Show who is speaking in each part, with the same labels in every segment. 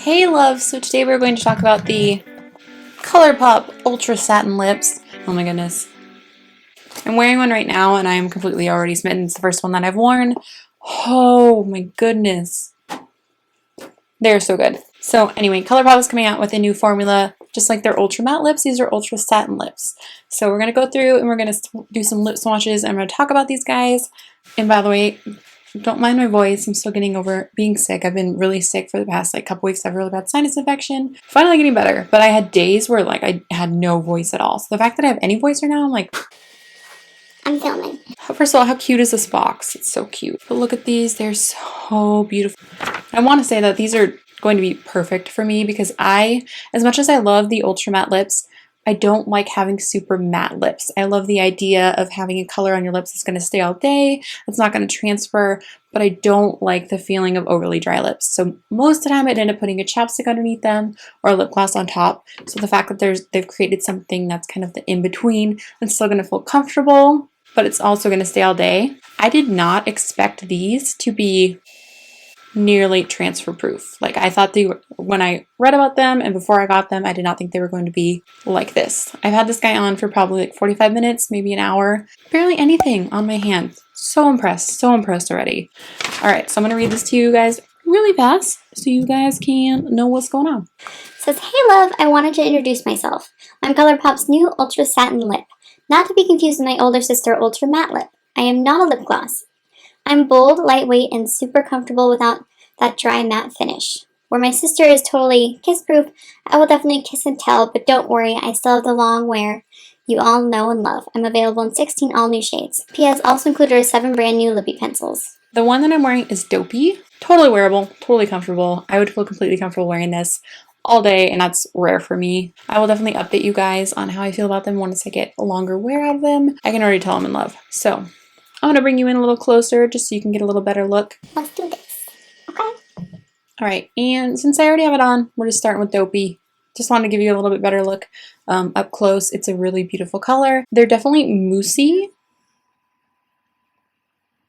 Speaker 1: Hey loves, so today we're going to talk about the Colourpop Ultra Satin Lips. Oh my goodness. I'm wearing one right now and I am completely already smitten. It's the first one that I've worn. Oh my goodness. They're so good. So anyway, Colourpop is coming out with a new formula. Just like their Ultra Matte lips, these are Ultra Satin lips. So we're going to go through and we're going to do some lip swatches and I'm going to talk about these guys. And by the way, don't mind my voice. I'm still getting over being sick. I've been really sick for the past couple weeks. I have really bad sinus infection. Finally getting better, but I had days where I had no voice at all. So the fact that I have any voice right now, I'm like,
Speaker 2: I'm filming.
Speaker 1: First of all, how cute is this box? It's so cute. But look at these. They're so beautiful. I want to say that these are going to be perfect for me because as much as I love the Ultra Matte lips, I don't like having super matte lips. I love the idea of having a color on your lips that's going to stay all day, it's not going to transfer, but I don't like the feeling of overly dry lips. So most of the time I'd end up putting a chapstick underneath them or a lip gloss on top. So the fact that they've created something that's kind of the in-between, it's still going to feel comfortable, but it's also going to stay all day. I did not expect these to be nearly transfer proof. I thought they were, when I read about them and before I got them, I did not think they were going to be like this. I've had this guy on for probably 45 minutes, maybe an hour. Barely anything on my hand. So impressed already. All right, so I'm gonna read this to you guys really fast so you guys can know what's going on.
Speaker 2: It says, hey love, I wanted to introduce myself. I'm Colourpop's new Ultra Satin Lip. Not to be confused with my older sister Ultra Matte Lip. I am not a lip gloss. I'm bold, lightweight, and super comfortable without that dry matte finish. Where my sister is totally kiss-proof, I will definitely kiss and tell, but don't worry, I still have the long wear you all know and love. I'm available in 16 all-new shades. PS also included are 7 brand new lippy pencils.
Speaker 1: The one that I'm wearing is Dopey. Totally wearable, totally comfortable. I would feel completely comfortable wearing this all day, and that's rare for me. I will definitely update you guys on how I feel about them once I get a longer wear out of them. I can already tell I'm in love. So I'm going to bring you in a little closer just so you can get a little better look.
Speaker 2: Let's do this. Okay.
Speaker 1: All right, and since I already have it on, we're just starting with Dopey. Just want to give you a little bit better look up close. It's a really beautiful color. They're definitely moussey.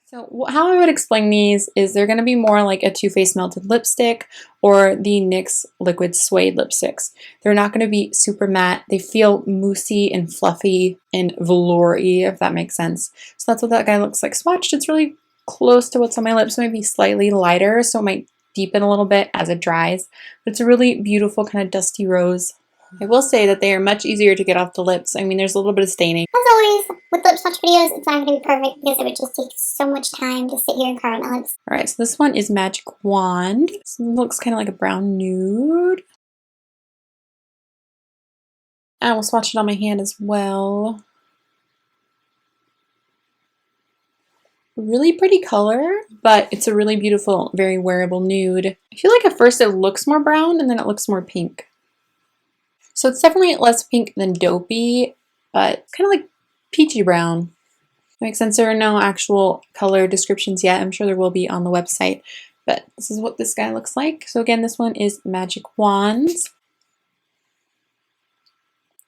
Speaker 1: So how I would explain these is they're going to be more like a Too Faced Melted Lipstick or the NYX Liquid Suede Lipsticks. They're not going to be super matte. They feel moussey and fluffy and velour-y, if that makes sense. So that's what that guy looks like swatched. It's really close to what's on my lips, maybe slightly lighter, so it might deepen a little bit as it dries. But it's a really beautiful kind of dusty rose. I will say that they are much easier to get off the lips. I mean, there's a little bit of staining.
Speaker 2: As always, with lip swatch videos, it's not going to be perfect because it would just take so much time to sit here and carve my lips.
Speaker 1: All right, so this one is Magic Wand. So it looks kind of like a brown nude. I will swatch it on my hand as well. Really pretty color, but it's a really beautiful, very wearable nude. I feel like at first it looks more brown and then it looks more pink. So it's definitely less pink than Dopey, but it's kind of like peachy brown. Makes sense. There are no actual color descriptions yet. I'm sure there will be on the website, but this is what this guy looks like. So again, this one is Magic Wands.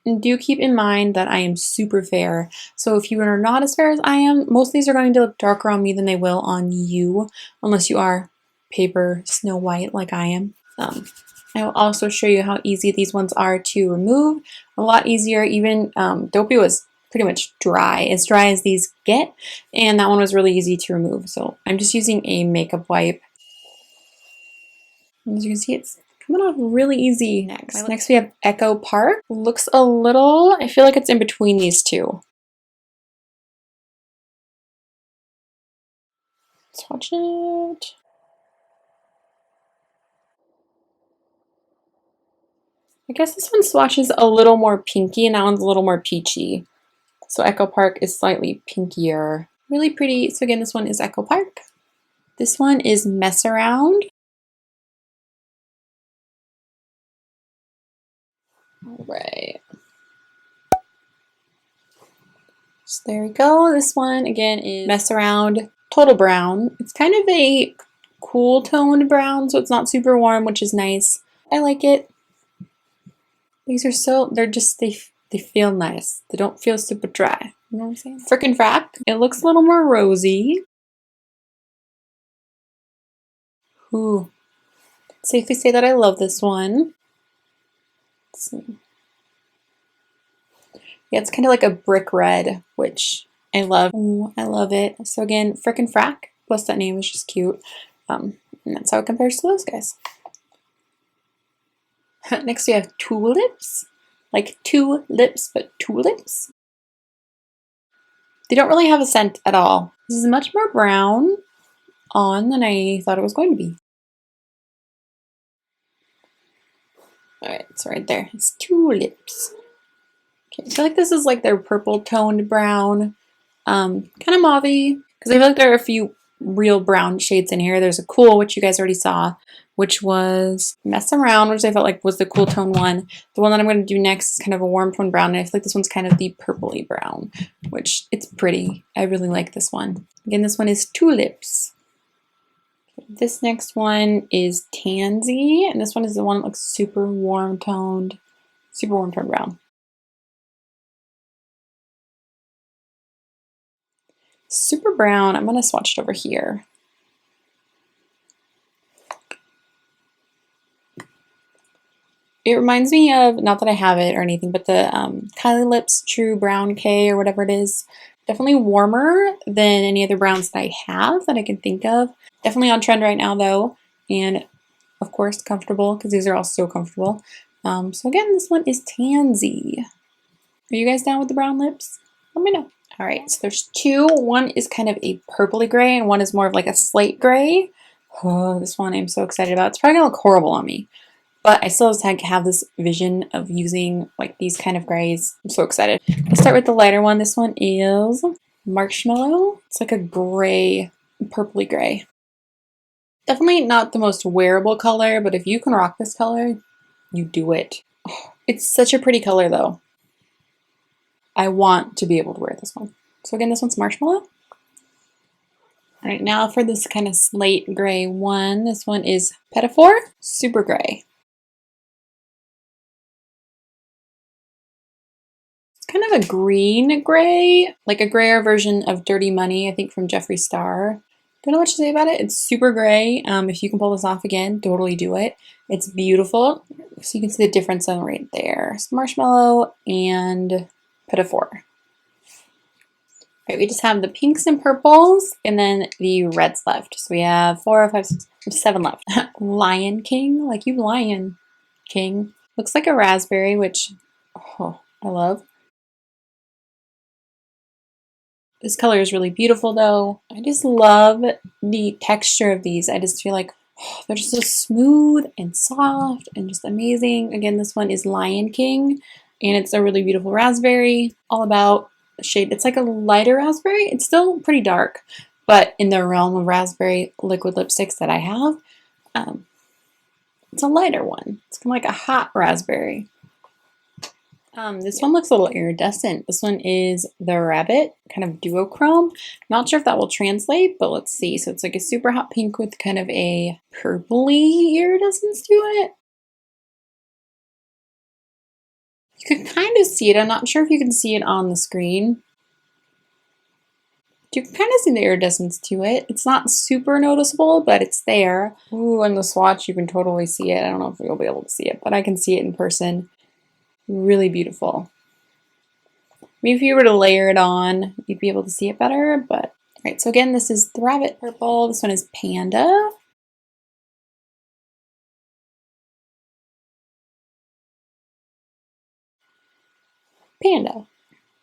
Speaker 1: And do keep in mind that I am super fair. So if you are not as fair as I am, most of these are going to look darker on me than they will on you, unless you are paper Snow White like I am. I will also show you how easy these ones are to remove. A lot easier. Even Dopey was pretty much dry, as dry as these get, and that one was really easy to remove. So I'm just using a makeup wipe. As you can see, it's coming off really easy. Next we have Echo Park. Looks a little, I feel like it's in between these two. Swatch it. I guess this one swatches a little more pinky and that one's a little more peachy. So Echo Park is slightly pinkier. Really pretty. So again, this one is Echo Park. This one is Mess Around. All right. So there we go. This one again is Mess Around Total Brown. It's kind of a cool toned brown, so it's not super warm, which is nice. I like it. These are so, they feel nice. They don't feel super dry. You know what I'm saying? Frickin' Frack. It looks a little more rosy. Ooh, Safely say that I love this one. Let's see. Yeah, it's kind of like a brick red, which I love. Ooh, I love it. So again, frickin' Frack, plus that name is just cute. And that's how it compares to those guys. Next we have Tulips. Like two lips, but tulips. They don't really have a scent at all. This is much more brown on than I thought it was going to be. Alright, so right there. It's Tulips. Okay, I feel like this is like their purple toned brown. Kind of mauvey. Because I feel like there are a few real brown shades in here. There's a cool, which you guys already saw, which was Mess Around, which I felt like was the cool tone one. The one that I'm going to do next is kind of a warm tone brown, and I feel like this one's kind of the purpley brown, which it's pretty. I really like this one. Again, this one is Tulips. This next one is Tansy, and this one is the one that looks super warm toned brown. Super brown. I'm going to swatch it over here. It reminds me of, not that I have it or anything, but the Kylie Lips True Brown K or whatever it is. Definitely warmer than any other browns that I have that I can think of. Definitely on trend right now though. And of course comfortable, because these are all so comfortable. So again, this one is Tansy. Are you guys down with the brown lips? Let me know. All right, so there's two. One is kind of a purpley gray and one is more of like a slate gray. Oh, this one I'm so excited about. It's probably gonna look horrible on me, but I still just have this vision of using like these kind of grays. I'm so excited. Let's start with the lighter one. This one is Marshmallow. It's like a gray, purpley gray. Definitely not the most wearable color, but if you can rock this color, you do it. Oh, it's such a pretty color though. I want to be able to wear this one. So again, this one's Marshmallow. All right, now for this kind of slate gray one, this one is Pettiford, super gray. It's kind of a green gray, like a grayer version of Dirty Money, I think from Jeffree Star. Don't know what to say about it. It's super gray. If you can pull this off again, totally do it. It's beautiful. So you can see the difference on right there. It's Marshmallow and Pettiford. Right, we just have the pinks and purples and then the reds left. So we have 4, 5, 6, 7 left. Lion King, like you Lion King. Looks like a raspberry, which I love. This color is really beautiful though. I just love the texture of these. I just feel like they're just so smooth and soft and just amazing. Again, this one is Lion King and it's a really beautiful raspberry. All about shade. It's like a lighter raspberry. It's still pretty dark, but in the realm of raspberry liquid lipsticks that I have, it's a lighter one. It's kind of like a hot raspberry. This one looks a little iridescent. This one is the Rabbit, kind of duochrome. Not sure if that will translate, but let's see. So it's like a super hot pink with kind of a purpley iridescence to it. You can kind of see it. I'm not sure if you can see it on the screen. You can kind of see the iridescence to it. It's not super noticeable, but it's there. Ooh, in the swatch, you can totally see it. I don't know if you'll be able to see it, but I can see it in person. Really beautiful. Maybe if you were to layer it on, you'd be able to see it better, but all right, so again, this is the Rabbit Purple. This one is Panda. Panda.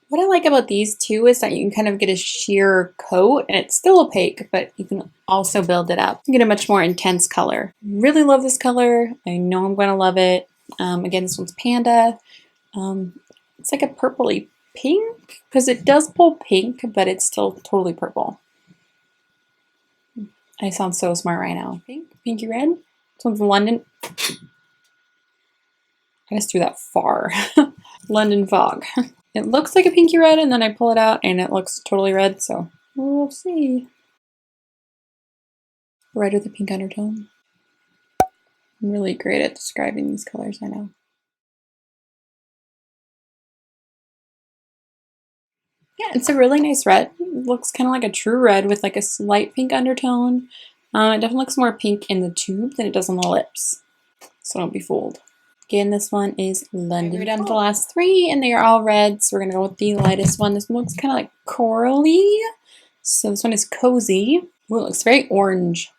Speaker 1: What I like about these two is that you can kind of get a sheer coat and it's still opaque, but you can also build it up. You get a much more intense color. Really love this color. I know I'm going to love it. Again, this one's Panda. It's like a purpley pink because it does pull pink, but it's still totally purple. I sound so smart right now. Pink, pinky red. This one's London. I just threw that far. London Fog. It looks like a pinky red, and then I pull it out, and it looks totally red, so we'll see. Red with a pink undertone. I'm really great at describing these colors, I know. Yeah, it's a really nice red. It looks kind of like a true red with like a slight pink undertone. It definitely looks more pink in the tube than it does on the lips. so don't be fooled. Again, this one is London. We're down to the last three, and they are all red, so we're gonna go with the lightest one. This one looks kind of like corally, so this one is Cozy. Ooh, it looks very orange.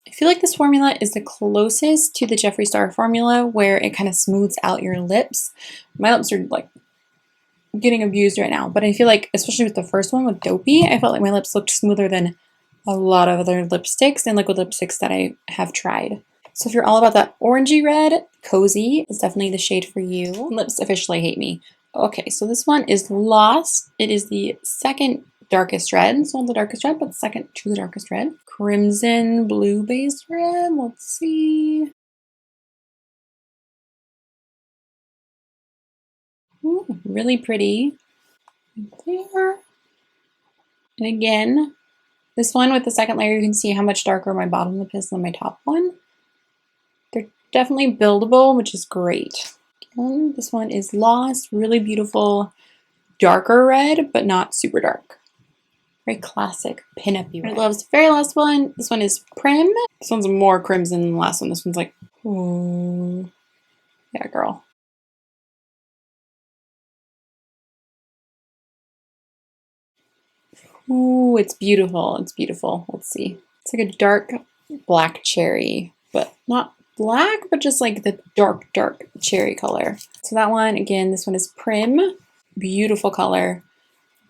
Speaker 1: I feel like this formula is the closest to the Jeffree Star formula, where it kind of smooths out your lips. My lips are like getting abused right now, but I feel like, especially with the first one with Dopey, I felt like my lips looked smoother than a lot of other lipsticks and liquid lipsticks that I have tried. So if you're all about that orangey red, Cozy is definitely the shade for you. Lips officially hate me. Okay, so this one is Lost. It is the second darkest red. It's not the darkest red, but second to the darkest red. Crimson blue based red. Let's see. Ooh, really pretty. There. And again, this one with the second layer, you can see how much darker my bottom lip is than my top one. They're definitely buildable, which is great. Again, this one is Lost. Really beautiful, darker red, but not super dark. Very classic pin-up-y red. Love's very last one. This one is Prim. This one's more crimson than the last one. This one's like, ooh. Yeah, girl. Ooh, it's beautiful. It's beautiful. Let's see. It's like a dark black cherry, but not black, but just like the dark, dark cherry color. So that one, again, this one is Prim. Beautiful color.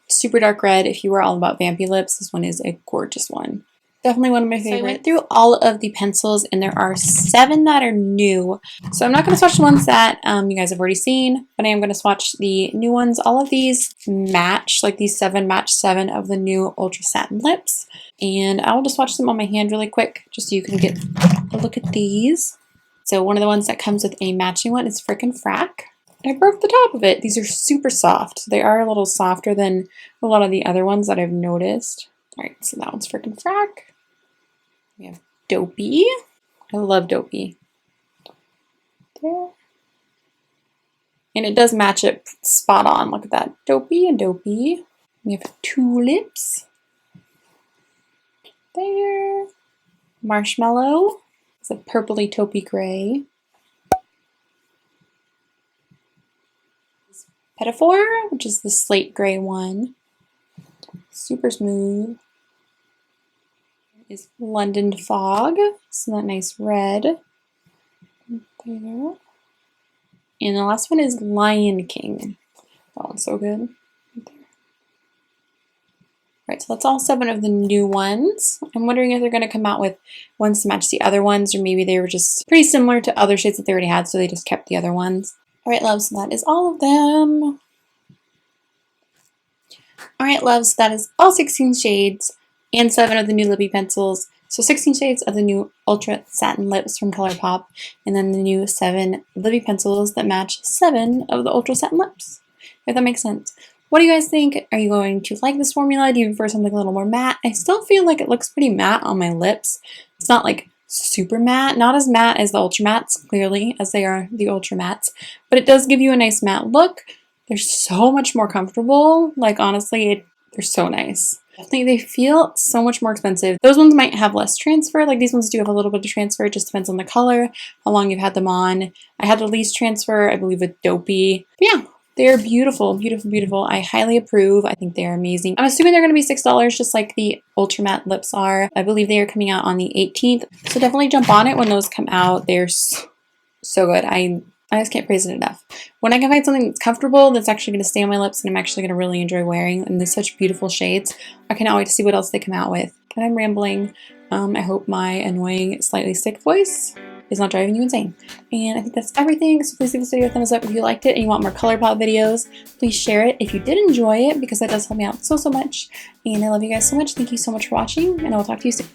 Speaker 1: Super dark red. If you were all about vampy lips, this one is a gorgeous one. Definitely one of my favorites. So I went through all of the pencils, and there are 7 that are new. So I'm not going to swatch the ones that you guys have already seen, but I am going to swatch the new ones. All of these match, like these 7 match 7 of the new Ultra Satin lips. And I'll just swatch them on my hand really quick, just so you can get a look at these. So one of the ones that comes with a matching one is frickin' Frack. I broke the top of it. These are super soft. So they are a little softer than a lot of the other ones that I've noticed. All right, so that one's frickin' Frack. We have Dopey. I love Dopey. There. And it does match it spot on. Look at that. Dopey and Dopey. We have Tulips. There. Marshmallow. It's a purpley taupey gray. Pettiford, which is the slate gray one. Super smooth. Is London Fog, so that nice red. There. And the last one is Lion King. That one's so good. There. Right, so that's all 7 of the new ones. I'm wondering if they're going to come out with ones to match the other ones, or maybe they were just pretty similar to other shades that they already had, so they just kept the other ones. Alright, loves, so that is all of them. Alright, loves, so that is all 16 shades and 7 of the new lippy pencils. So 16 shades of the new Ultra Satin Lips from Colourpop, and then the new 7 lippy pencils that match 7 of the Ultra Satin Lips. If that makes sense. What do you guys think? Are you going to like this formula? Do you prefer something a little more matte? I still feel like it looks pretty matte on my lips. It's not like super matte, not as matte as the Ultra Mattes, clearly, as they are the Ultra Mattes, but it does give you a nice matte look. They're so much more comfortable. Like, honestly, they're so nice. I think they feel so much more expensive. Those ones might have less transfer. Like, these ones do have a little bit of transfer. It just depends on the color, how long you've had them on. I had the least transfer, I believe, with Dopey. But yeah, they're beautiful, beautiful, beautiful. I highly approve. I think they're amazing. I'm assuming they're going to be $6, just like the Ultra Matte lips are. I believe they are coming out on the 18th. So definitely jump on it when those come out. They're so good. I just can't praise it enough. When I can find something that's comfortable, that's actually going to stay on my lips, and I'm actually going to really enjoy wearing, and they're such beautiful shades, I cannot wait to see what else they come out with. But I'm rambling. I hope my annoying, slightly sick voice is not driving you insane. And I think that's everything. So please give this video a thumbs up if you liked it and you want more Colourpop videos. Please share it if you did enjoy it, because that does help me out so much. And I love you guys so much. Thank you so much for watching, and I will talk to you soon.